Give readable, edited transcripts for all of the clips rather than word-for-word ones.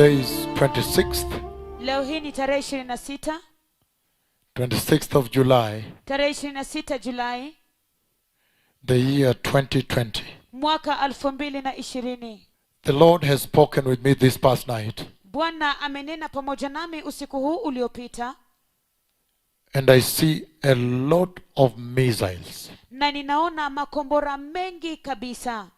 Today is 26th. Leo hii ni tarehe 26. 26th of July. Tarehe 26 Julai. The year 2020. Mwaka 2020. The Lord has spoken with me this past night. Bwana amenena pamoja nami usiku huu uliopita. And I see a lot of missiles. Na ninaona makombora mengi kabisa.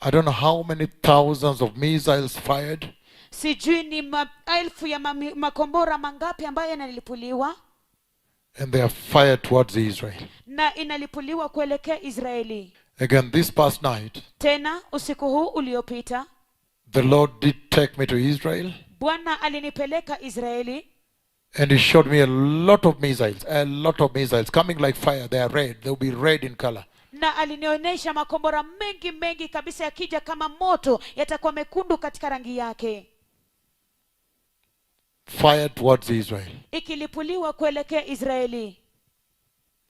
I don't know how many thousands of missiles fired. Sijui ni maelfu ya makombora mangapi ambayo yanalipuliwa. And they are fired towards Israel. Na inalipuliwa kuelekea Israeli. Again this past night. Tena usiku huu uliopita. The Lord did take me to Israel. Bwana alinipeleka Israeli. And he showed me a lot of missiles coming like fire. They are red. They will be red in color. Na alinionyesha makombora mengi kabisa yakija kama moto, yatakuwa mekundu katika rangi yake. Fired towards Israel. Ikilipuliwa kuelekea Israeli.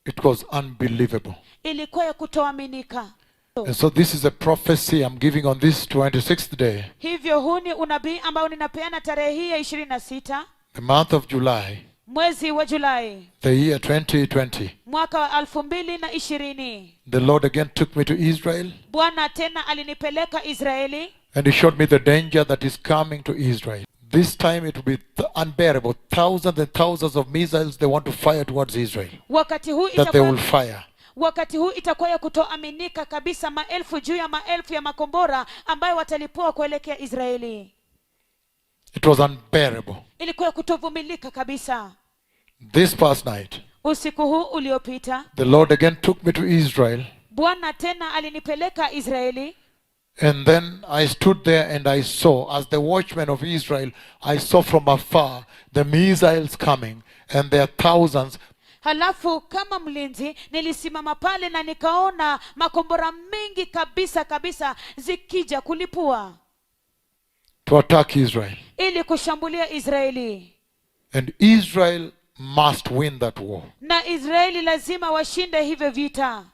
It was unbelievable. Ilikuwa ya kutoaminika. And so this is a prophecy I'm giving on this 26th day. Hivyo huu ni unabii ambao ninapeana tarehe hii ya 26. The month of July. Mwezi wa Julai. The year 2020. Mwaka wa 2020. The Lord again took me to Israel. Bwana tena alinipeleka Israeli. And he showed me the danger that is coming to Israel. This time it will be unbearable. Thousands and thousands of missiles they want to fire towards Israel. That they will fire. Wakati huu itakuwa ya kutoaminika kabisa, maelfu juu ya maelfu ya makombora ambayo watalipua kuelekea Israeli. It was unbearable. Ilikuwa ya kutovumilika kabisa. This past night. Usiku huu uliopita. The Lord again took me to Israel. Bwana tena alinipeleka Israeli. And then I stood there and I saw, as the watchman of Israel, I saw from afar the missiles coming, and there are thousands. Halafu kama mlinzi nilisimama pale na nikaona makombora mengi kabisa zikija kulipua. To attack Israel. Ili kushambulia Israeli. And Israel must win that war. Na Israeli lazima washinde hivyo vita.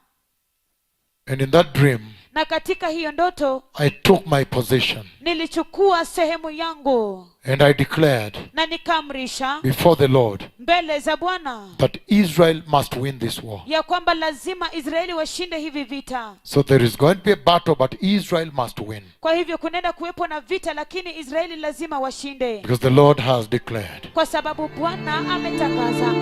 And in that dream, na katika hiyo ndoto, I took my position. Nilichukua sehemu yangu. And I declared, na nikamrisha, before the Lord, mbele za Bwana, that Israel must win this war. ya kwamba lazima Israeli washinde hivi vita. So there is going to be a battle, but Israel must win. Kwa hivyo kunaenda kuwepo na vita, lakini Israeli lazima washinde. Because the Lord has declared. Kwa sababu Bwana ametangaza.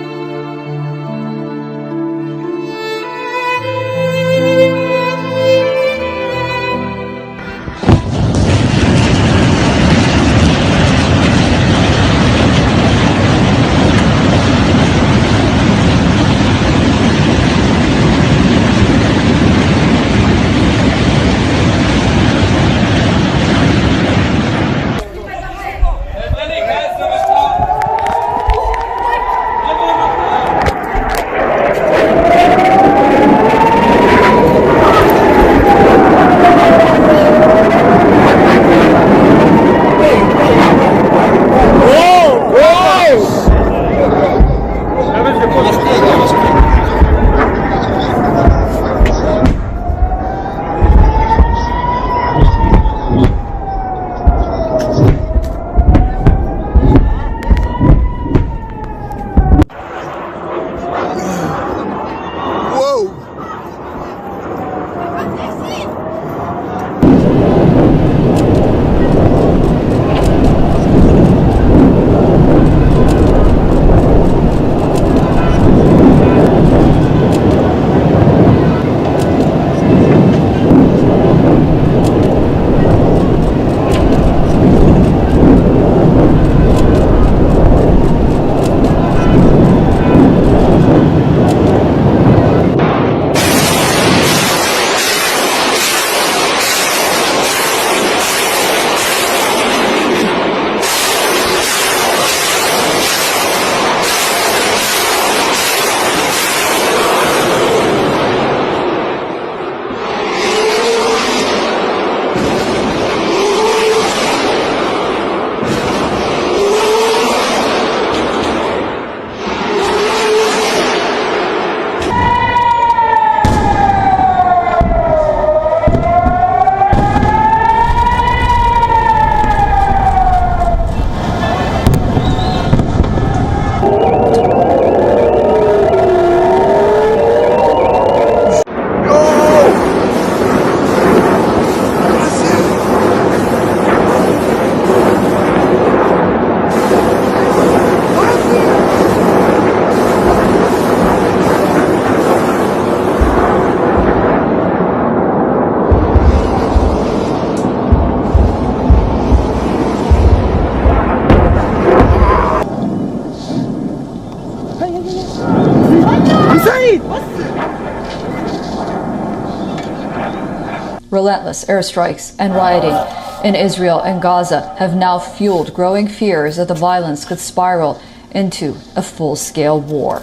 relentless airstrikes and rioting in Israel and Gaza have now fueled growing fears that the violence could spiral into a full-scale war.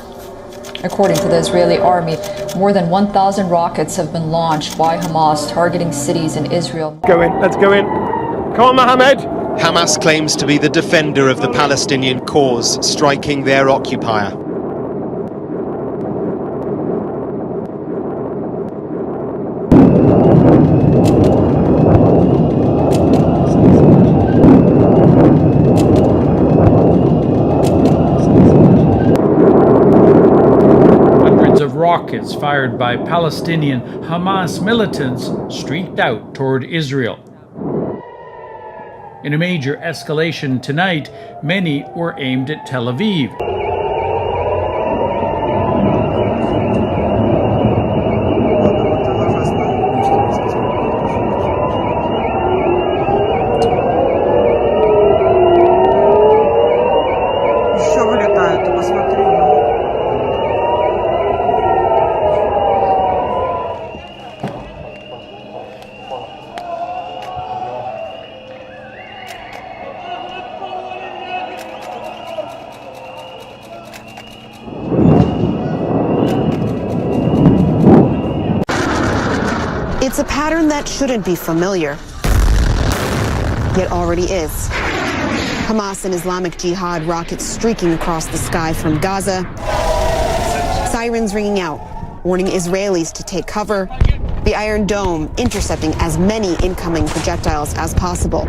According to the Israeli army, more than 1,000 rockets have been launched by Hamas targeting cities in Israel. Let's go in. Come on, Mohammed. Hamas claims to be the defender of the Palestinian cause, striking their occupier. Rockets fired by Palestinian Hamas militants streaked out toward Israel. In a major escalation tonight, many were aimed at Tel Aviv. It's a pattern that shouldn't be familiar, yet already is. Hamas and Islamic Jihad rockets streaking across the sky from Gaza, sirens ringing out, warning Israelis to take cover, the Iron Dome intercepting as many incoming projectiles as possible.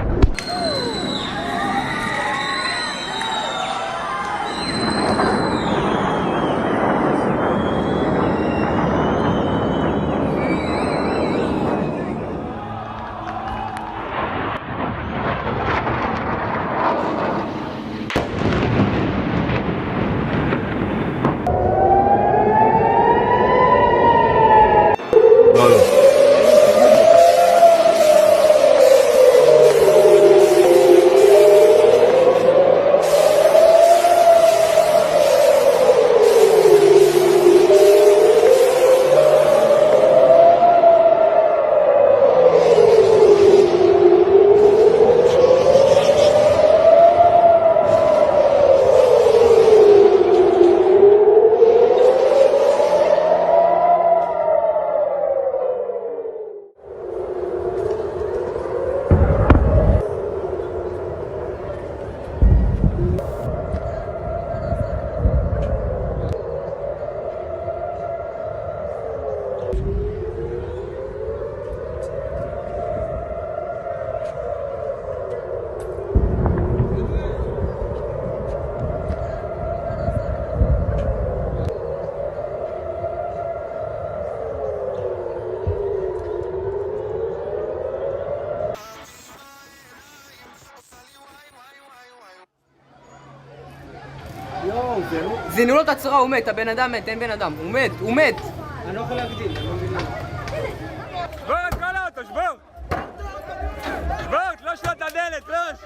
זינו לו את הצורה, הוא מת, הבן אדם מת, אין בן אדם, הוא מת, הוא מת! אני לא יכול להגדיל, אני לא מבין למה. שבור את כל האוטו, שבור! שבור, תלוש לו את הדלת, תלוש!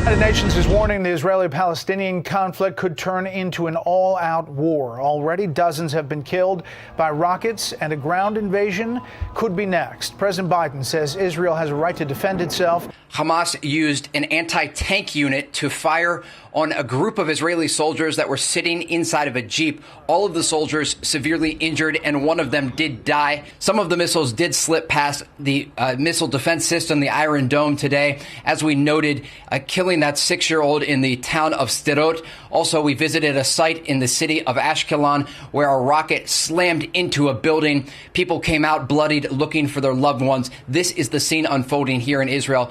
The United Nations is warning the Israeli-Palestinian conflict could turn into an all-out war. Already dozens have been killed by rockets, and a ground invasion could be next. President Biden says Israel has a right to defend itself. Hamas used an anti-tank unit to fire on a group of Israeli soldiers that were sitting inside of a Jeep. All of the soldiers severely injured, and one of them did die. Some of the missiles did slip past the missile defense system, the Iron Dome, today, as we noted, killing that 6-year-old in the town of Sderot. Also, we visited a site in the city of Ashkelon where a rocket slammed into a building. People came out bloodied, looking for their loved ones. This is the scene unfolding here in Israel.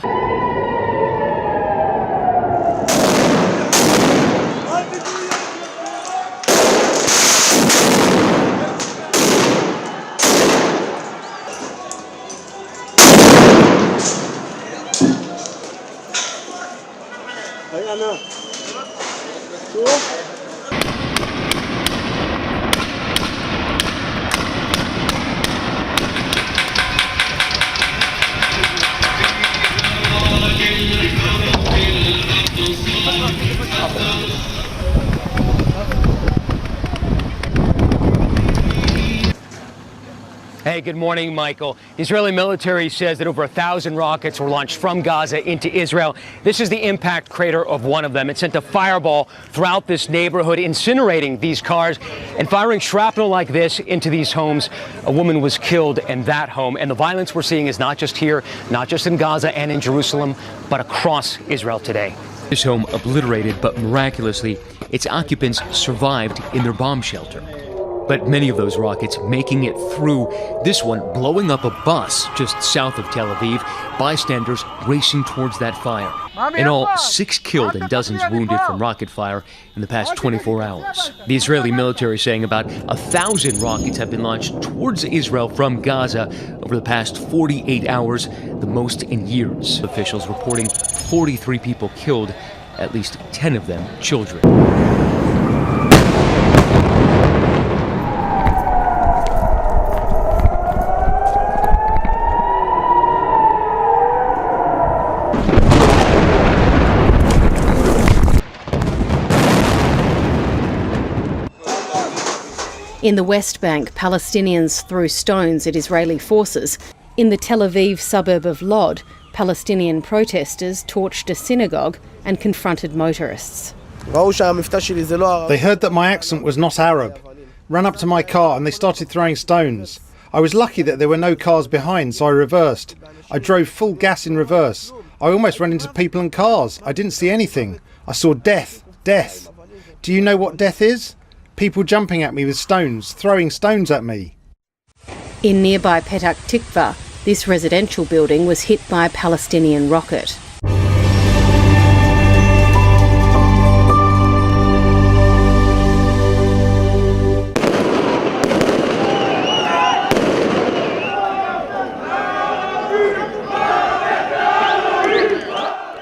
Hey, good morning, Michael. The Israeli military says that over 1,000 rockets were launched from Gaza into Israel. This is the impact crater of one of them. It sent a fireball throughout this neighborhood, incinerating these cars and firing shrapnel like this into these homes. A woman was killed in that home. And the violence we're seeing is not just here, not just in Gaza and in Jerusalem, but across Israel today. This home obliterated, but miraculously, its occupants survived in their bomb shelter. But many of those rockets making it through, this one blowing up a bus just south of Tel Aviv, bystanders racing towards that fire. In all, 6 killed and dozens wounded from rocket fire in the past 24 hours. The Israeli military saying about 1,000 rockets have been launched towards Israel from Gaza over the past 48 hours, the most in years. Officials reporting 43 people killed, at least 10 of them children. In the West Bank, Palestinians threw stones at Israeli forces. In the Tel Aviv suburb of Lod, Palestinian protesters torched a synagogue and confronted motorists. They heard that my accent was not Arab, ran up to my car and they started throwing stones. I was lucky that there were no cars behind, so I reversed. I drove full gas in reverse. I almost ran into people and cars. I didn't see anything. I saw death. Death. Do you know what death is? People jumping at me with stones, throwing stones at me. In nearby Petah Tikva, this residential building was hit by a Palestinian rocket.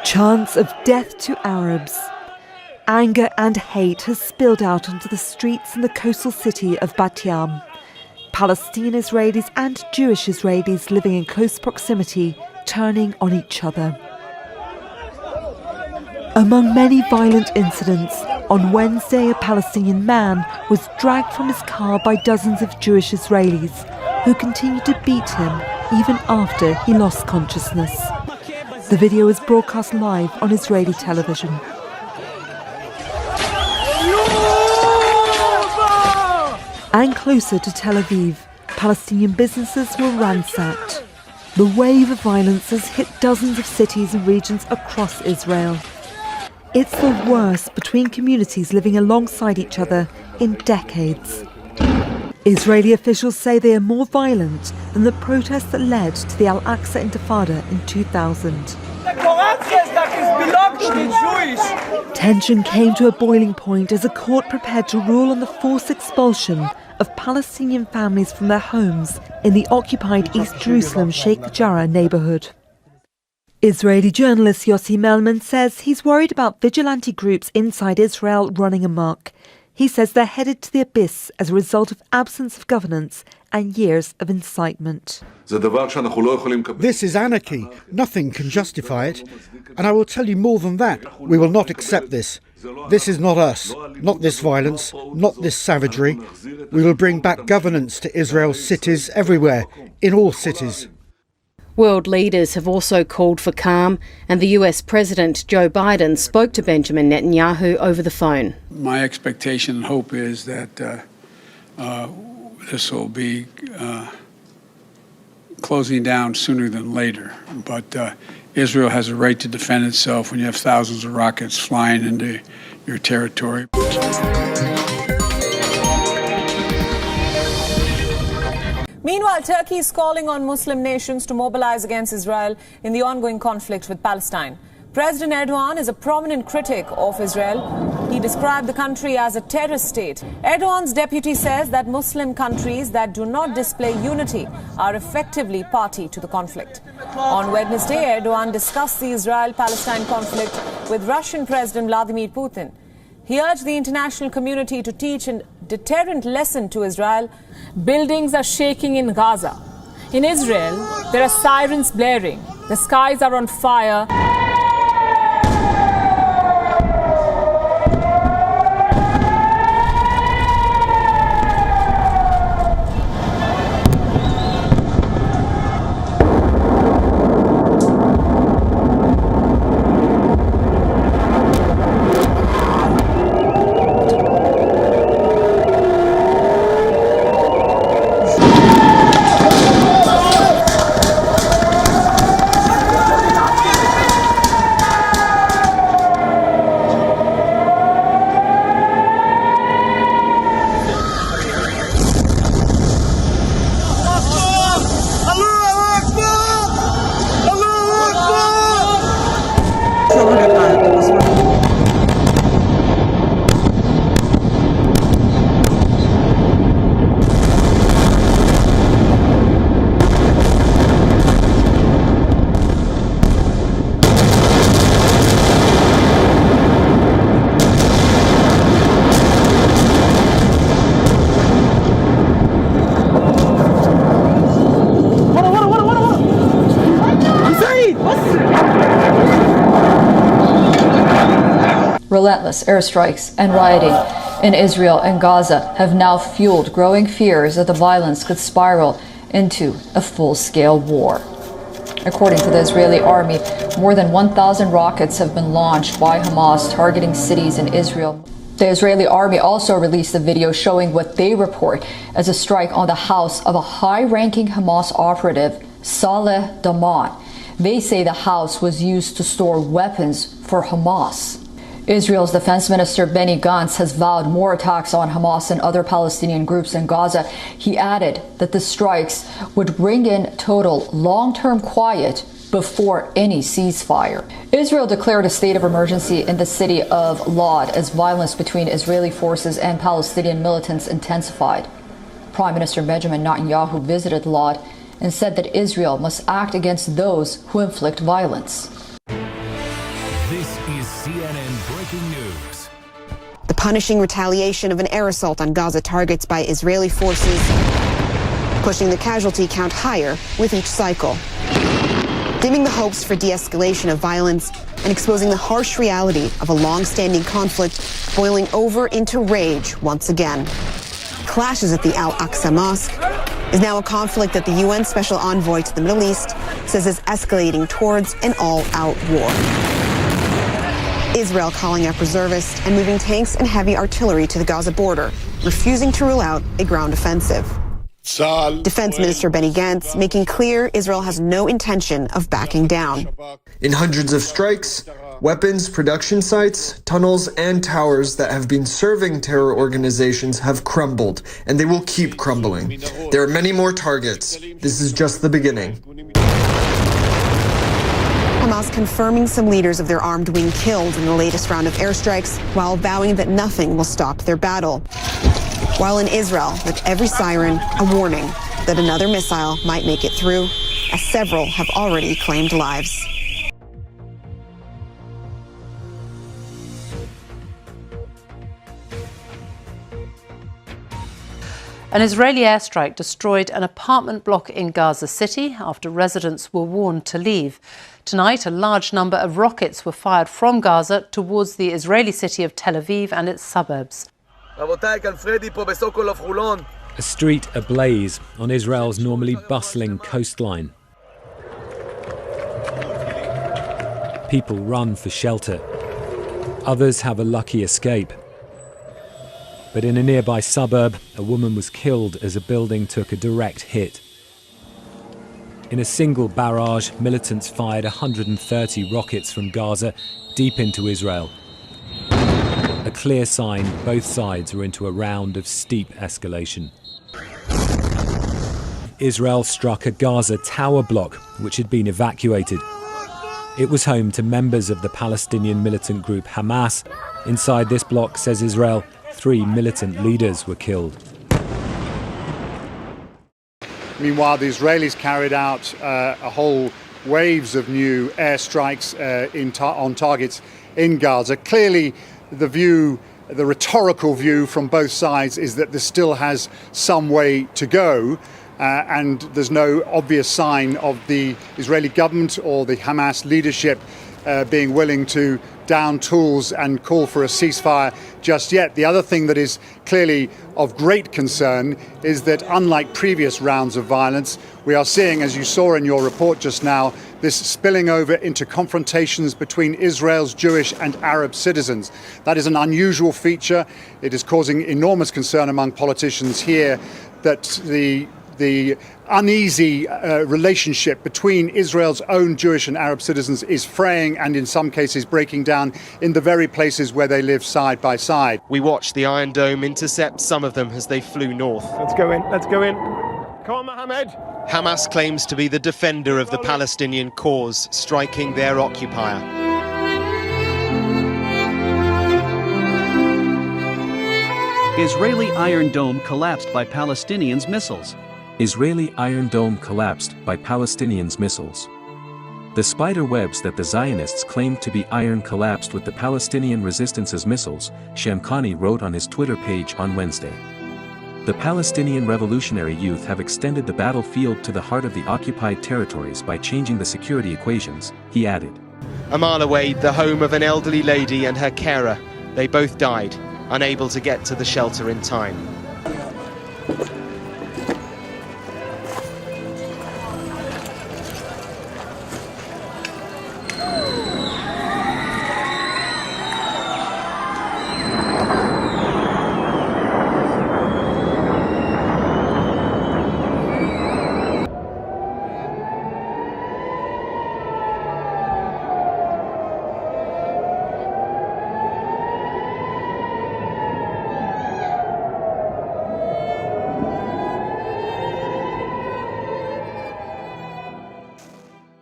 Chants of death to Arabs. Anger and hate has spilled out onto the streets in the coastal city of Bat Yam. Palestinian Israelis and Jewish Israelis living in close proximity, turning on each other. Among many violent incidents, on Wednesday a Palestinian man was dragged from his car by dozens of Jewish Israelis, who continued to beat him even after he lost consciousness. The video was broadcast live on Israeli television. And closer to Tel Aviv, Palestinian businesses were ransacked. The wave of violence has hit dozens of cities and regions across Israel. It's the worst between communities living alongside each other in decades. Israeli officials say they are more violent than the protests that led to the Al-Aqsa Intifada in 2000. Tension came to a boiling point as a court prepared to rule on the forced expulsion of Palestinian families from their homes in the occupied East Jerusalem Sheikh Jarrah neighborhood. Israeli journalist Yossi Melman says he's worried about vigilante groups inside Israel running amok. He says they're headed to the abyss as a result of absence of governance and years of incitement. This is anarchy. Nothing can justify it. And I will tell you more than that. We will not accept this. This is not us, not this violence, not this savagery. We will bring back governance to Israel's cities everywhere, in all cities. World leaders have also called for calm, and the US President Joe Biden spoke to Benjamin Netanyahu over the phone. My expectation and hope is that this will be closing down sooner than later. But Israel has a right to defend itself when you have thousands of rockets flying into your territory. Meanwhile, Turkey is calling on Muslim nations to mobilize against Israel in the ongoing conflict with Palestine. President Erdogan is a prominent critic of Israel. He described the country as a terrorist state. Erdogan's deputy says that Muslim countries that do not display unity are effectively party to the conflict. On Wednesday, Erdogan discussed the Israel-Palestine conflict with Russian President Vladimir Putin. He urged the international community to teach a deterrent lesson to Israel. Buildings are shaking in Gaza. In Israel, there are sirens blaring. The skies are on fire. Relentless airstrikes and rioting in Israel and Gaza have now fueled growing fears that the violence could spiral into a full-scale war. According to the Israeli army, more than 1,000 rockets have been launched by Hamas targeting cities in Israel. The Israeli army also released a video showing what they report as a strike on the house of a high-ranking Hamas operative, Saleh Damat. They say the house was used to store weapons for Hamas. Israel's Defense Minister Benny Gantz has vowed more attacks on Hamas and other Palestinian groups in Gaza. He added that the strikes would bring in total long-term quiet before any ceasefire. Israel declared a state of emergency in the city of ALLOT as violence between Israeli forces and Palestinian militants intensified. Prime Minister Benjamin Netanyahu visited ALLOT and said that Israel must act against those who inflict violence. This is CNN Breaking News. The punishing retaliation of an air assault on Gaza targets by Israeli forces, pushing the casualty count higher with each cycle, dimming the hopes for de-escalation of violence and exposing the harsh reality of a long-standing conflict boiling over into rage once again. Clashes at the Al-Aqsa Mosque is now a conflict that the UN Special Envoy to the Middle East says is escalating towards an all-out war. Israel calling up reservists and moving tanks and heavy artillery to the Gaza border, refusing to rule out a ground offensive. Defense Minister Benny Gantz making clear Israel has no intention of backing down. In hundreds of strikes, weapons production sites, tunnels, and towers that have been serving terror organizations have crumbled, and they will keep crumbling. There are many more targets. This is just the beginning. Hamas confirming some leaders of their armed wing killed in the latest round of airstrikes, while vowing that nothing will stop their battle. While in Israel, with every siren, a warning that another missile might make it through, as several have already claimed lives. An Israeli airstrike destroyed an apartment block in Gaza City after residents were warned to leave. Tonight, a large number of rockets were fired from Gaza towards the Israeli city of Tel Aviv and its suburbs. A street ablaze on Israel's normally bustling coastline. People run for shelter. Others have a lucky escape. But in a nearby suburb, a woman was killed as a building took a direct hit. In a single barrage, militants fired 130 rockets from Gaza deep into Israel. A clear sign both sides were into a round of steep escalation. Israel struck a Gaza tower block, which had been evacuated. It was home to members of the Palestinian militant group Hamas. Inside this block, says Israel, 3 militant leaders were killed. Meanwhile, the Israelis carried out a whole waves of new airstrikes on targets in Gaza. Clearly, the rhetorical view from both sides is that this still has some way to go, and there's no obvious sign of the Israeli government or the Hamas leadership being willing to down tools and call for a ceasefire just yet. The other thing that is clearly of great concern is that unlike previous rounds of violence, we are seeing, as you saw in your report just now, this spilling over into confrontations between Israel's Jewish and Arab citizens. That is an unusual feature. It is causing enormous concern among politicians here that the uneasy relationship between Israel's own Jewish and Arab citizens is fraying and in some cases breaking down in the very places where they live side by side. We watched the Iron Dome intercept some of them as they flew north. Let's go in, let's go in. Come on, Mohammed. Hamas claims to be the defender of the Palestinian cause, striking their occupier. Israeli Iron Dome collapsed by Palestinians' missiles. Israeli Iron Dome collapsed by Palestinians' missiles. The spider webs that the Zionists claimed to be iron collapsed with the Palestinian Resistance's missiles, Shamkhani wrote on his Twitter page on Wednesday. The Palestinian Revolutionary Youth have extended the battlefield to the heart of the occupied territories by changing the security equations, he added. A mile away, the home of an elderly lady and her carer. They both died, unable to get to the shelter in time.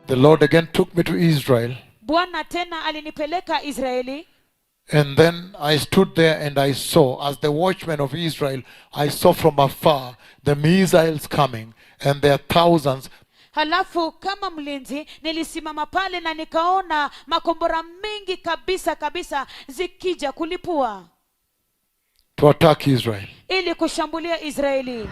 The Lord again took me to Israel. Bwana tena alinipeleka Israeli. And then I stood there and I saw, as the watchman of Israel, I saw from afar the missiles coming, and there are thousands. Halafu kama mlinzi nilisimama pale na nikaona makombora mengi kabisa zikija kulipua. To attack Israel. Ili kushambulia Israeli.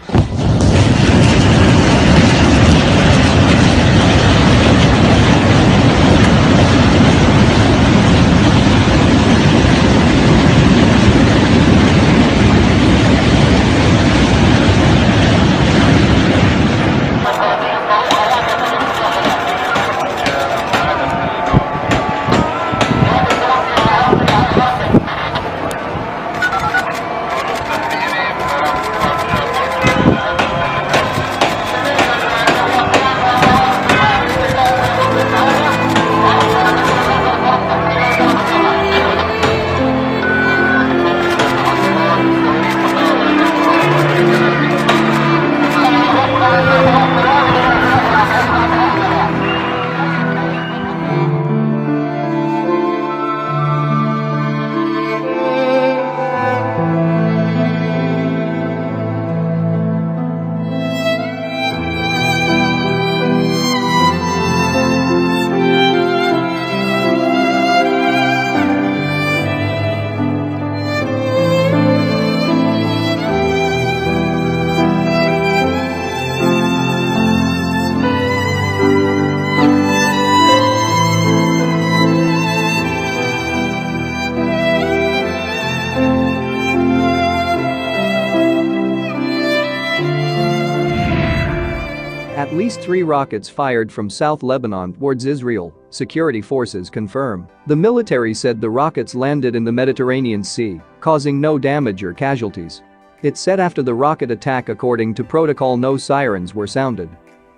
At least 3 rockets fired from South Lebanon towards Israel, security forces confirm. The military said the rockets landed in the Mediterranean Sea, causing no damage or casualties. It said after the rocket attack, according to protocol, no sirens were sounded.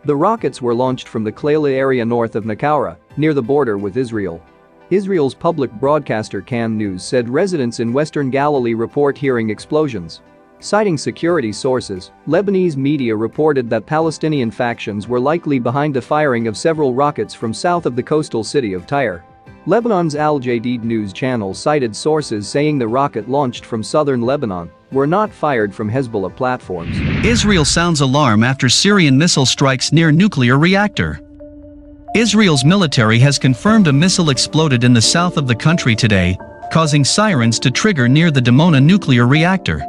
The rockets were launched from the Klayla area north of Naqoura, near the border with Israel. Israel's public broadcaster Kan News said residents in Western Galilee report hearing explosions. Citing security sources, Lebanese media reported that Palestinian factions were likely behind the firing of several rockets from south of the coastal city of Tyre. Lebanon's Al Jadid news channel cited sources saying the rocket launched from southern Lebanon were not fired from Hezbollah platforms. Israel sounds alarm after Syrian missile strikes near nuclear reactor. Israel's military has confirmed a missile exploded in the south of the country today, causing sirens to trigger near the Dimona nuclear reactor.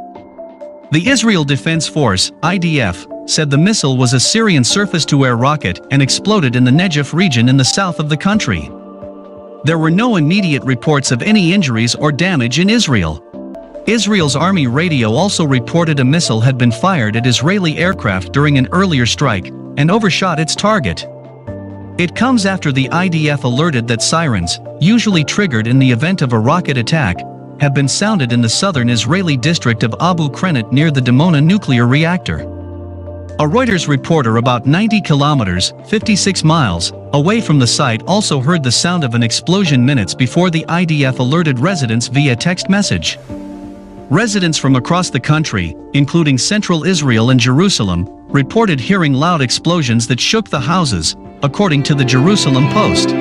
The Israel Defense Force, IDF, said the missile was a Syrian surface-to-air rocket and exploded in the Negev region in the south of the country. There were no immediate reports of any injuries or damage in Israel. Israel's army radio also reported a missile had been fired at Israeli aircraft during an earlier strike and overshot its target. It comes after the IDF alerted that sirens, usually triggered in the event of a rocket attack, have been sounded in the southern Israeli district of Abu Krenit near the Dimona nuclear reactor. A Reuters reporter about 90 kilometers, 56 miles, away from the site also heard the sound of an explosion minutes before the IDF alerted residents via text message. Residents from across the country, including central Israel and Jerusalem, reported hearing loud explosions that shook the houses, according to the Jerusalem Post.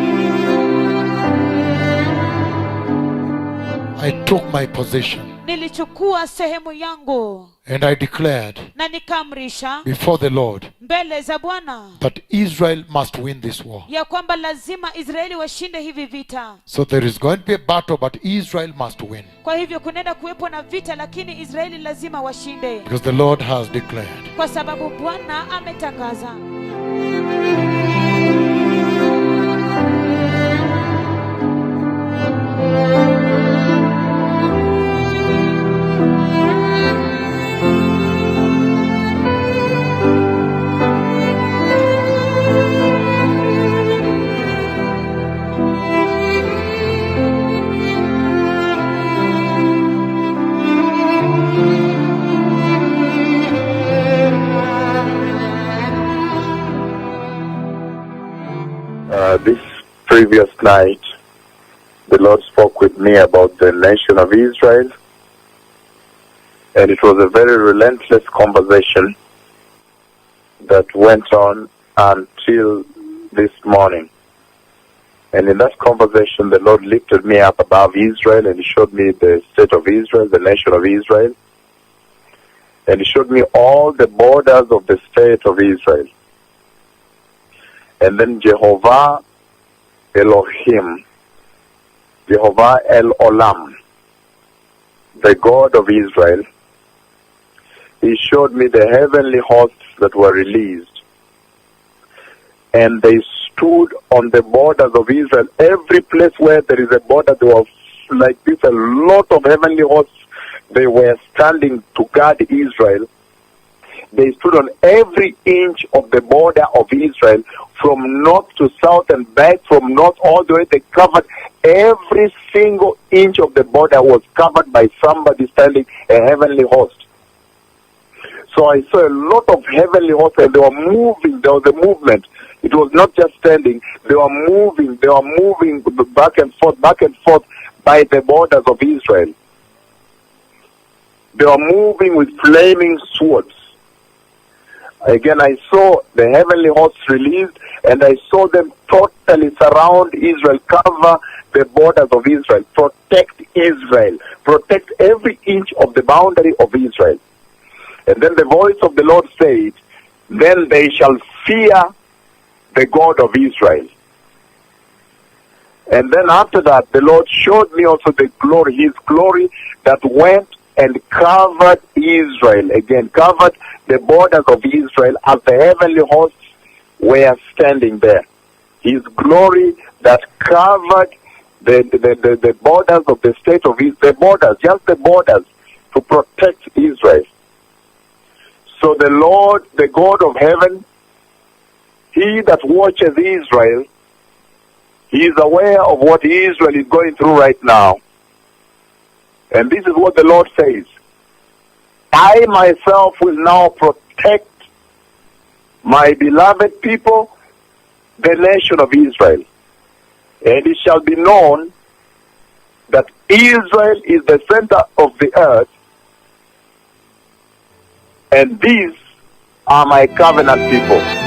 I took my position. nilichukua sehemu yangu and I declared na nikaamrisha before the Lord mbele za Bwana that Israel must win this war. ya kwamba lazima Israeli washinde hivi vita. So there is going to be a battle, but Israel must win. Kwa hivyo kunaenda kuwepo na vita, lakini Israeli lazima washinde. Because the Lord has declared. Kwa sababu Bwana ametangaza. This previous night, the Lord spoke with me about the nation of Israel, and it was a very relentless conversation that went on until this morning. And in that conversation, the Lord lifted me up above Israel, and He showed me the state of Israel, the nation of Israel, and He showed me all the borders of the state of Israel. And then Jehovah Elohim, Jehovah El Olam, the God of Israel, He showed me the heavenly hosts that were released. And they stood on the borders of Israel. Every place where there is a border, there was like this, a lot of heavenly hosts. They were standing to guard Israel. They stood on every inch of the border of Israel, from north to south and back, from north all the way. They covered every single inch of the border was covered by somebody standing, a heavenly host. So I saw a lot of heavenly hosts, and they were moving. There was a movement. It was not just standing. They were moving back and forth by the borders of Israel. They were moving with flaming swords. Again, I saw the heavenly hosts released, and I saw them totally surround Israel, cover the borders of Israel, protect Israel, protect every inch of the boundary of Israel. And then the voice of the Lord said, then they shall fear the God of Israel. And then after that, the Lord showed me also the glory, His glory that went and covered Israel, again, covered the borders of Israel as the heavenly hosts were standing there. His glory that covered the borders of the state of Israel, the borders, just the borders, to protect Israel. So the Lord, the God of heaven, He that watches Israel, He is aware of what Israel is going through right now. And this is what the Lord says. I myself will now protect my beloved people, the nation of Israel. And it shall be known that Israel is the center of the earth, and these are my covenant people.